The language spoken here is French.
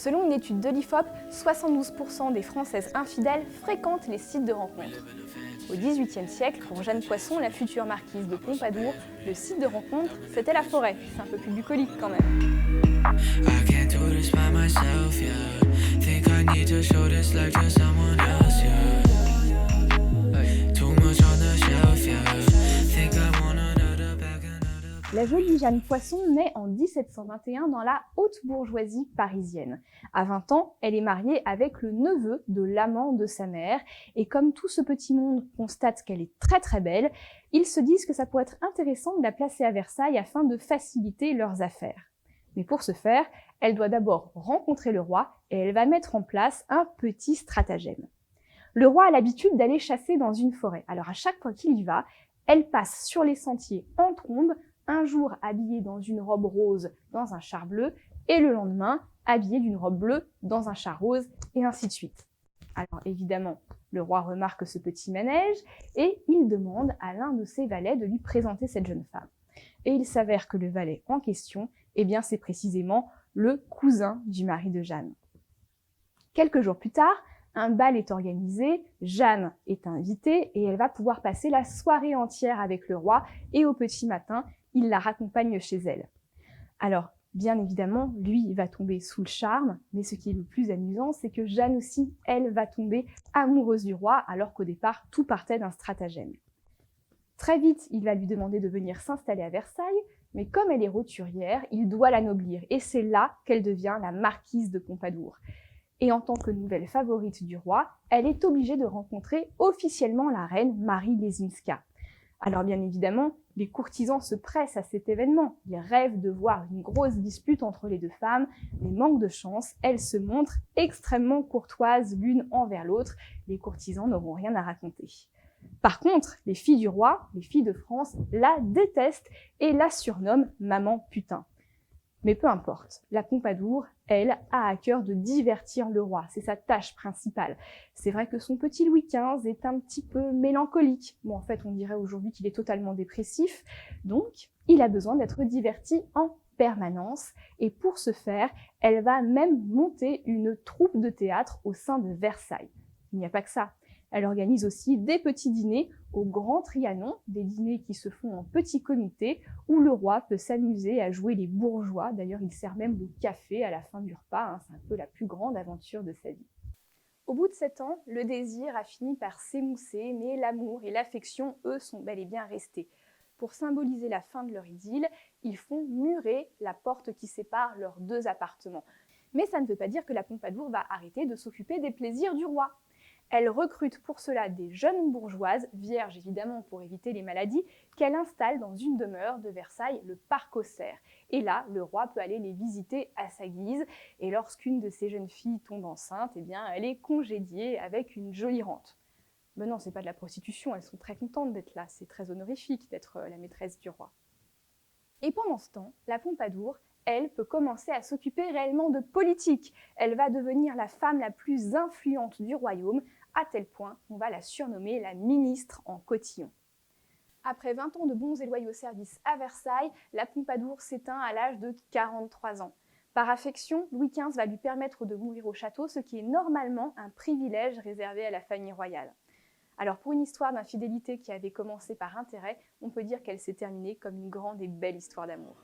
Selon une étude de l'IFOP, 72% des Françaises infidèles fréquentent les sites de rencontres. Au XVIIIe siècle, pour Jeanne Poisson, la future marquise de Pompadour, le site de rencontre, c'était la forêt. C'est un peu plus bucolique quand même. La jolie Jeanne Poisson naît en 1721 dans la haute bourgeoisie parisienne. À 20 ans, elle est mariée avec le neveu de l'amant de sa mère, et comme tout ce petit monde constate qu'elle est très très belle, ils se disent que ça pourrait être intéressant de la placer à Versailles afin de faciliter leurs affaires. Mais pour ce faire, elle doit d'abord rencontrer le roi et elle va mettre en place un petit stratagème. Le roi a l'habitude d'aller chasser dans une forêt, alors à chaque fois qu'il y va, elle passe sur les sentiers en trombe, un jour habillée dans une robe rose dans un char bleu, et le lendemain habillée d'une robe bleue dans un char rose, et ainsi de suite. Alors évidemment, le roi remarque ce petit manège, et il demande à l'un de ses valets de lui présenter cette jeune femme. Et il s'avère que le valet en question, eh bien c'est précisément le cousin du mari de Jeanne. Quelques jours plus tard, un bal est organisé, Jeanne est invitée et elle va pouvoir passer la soirée entière avec le roi, et au petit matin, il la raccompagne chez elle. Alors, bien évidemment, lui, il va tomber sous le charme, mais ce qui est le plus amusant, c'est que Jeanne aussi, elle va tomber amoureuse du roi, alors qu'au départ, tout partait d'un stratagème. Très vite, il va lui demander de venir s'installer à Versailles, mais comme elle est roturière, il doit l'anoblir, et c'est là qu'elle devient la marquise de Pompadour. Et en tant que nouvelle favorite du roi, elle est obligée de rencontrer officiellement la reine Marie Lesinska. Alors bien évidemment, les courtisans se pressent à cet événement. Ils rêvent de voir une grosse dispute entre les deux femmes, mais manque de chance, elles se montrent extrêmement courtoises l'une envers l'autre. Les courtisans n'auront rien à raconter. Par contre, les filles du roi, les filles de France, la détestent et la surnomment « maman putain ». Mais peu importe, la Pompadour, elle, a à cœur de divertir le roi, c'est sa tâche principale. C'est vrai que son petit Louis XV est un petit peu mélancolique. Bon, en fait, on dirait aujourd'hui qu'il est totalement dépressif, donc il a besoin d'être diverti en permanence, et pour ce faire, elle va même monter une troupe de théâtre au sein de Versailles. Il n'y a pas que ça. Elle organise aussi des petits dîners au Grand Trianon, des dîners qui se font en petit comité, où le roi peut s'amuser à jouer les bourgeois. D'ailleurs, il sert même le café à la fin du repas, c'est un peu la plus grande aventure de sa vie. Au bout de 7 ans, le désir a fini par s'émousser, mais l'amour et l'affection, eux, sont bel et bien restés. Pour symboliser la fin de leur idylle, ils font murer la porte qui sépare leurs deux appartements. Mais ça ne veut pas dire que la Pompadour va arrêter de s'occuper des plaisirs du roi. Elle recrute pour cela des jeunes bourgeoises, vierges évidemment pour éviter les maladies, qu'elle installe dans une demeure de Versailles, le Parc aux Cerfs. Et là, le roi peut aller les visiter à sa guise, et lorsqu'une de ces jeunes filles tombe enceinte, eh bien, elle est congédiée avec une jolie rente. Mais non, c'est pas de la prostitution, elles sont très contentes d'être là, c'est très honorifique d'être la maîtresse du roi. Et pendant ce temps, la Pompadour, elle peut commencer à s'occuper réellement de politique. Elle va devenir la femme la plus influente du royaume, à tel point qu'on va la surnommer la ministre en cotillon. Après 20 ans de bons et loyaux services à Versailles, la Pompadour s'éteint à l'âge de 43 ans. Par affection, Louis XV va lui permettre de mourir au château, ce qui est normalement un privilège réservé à la famille royale. Alors pour une histoire d'infidélité qui avait commencé par intérêt, on peut dire qu'elle s'est terminée comme une grande et belle histoire d'amour.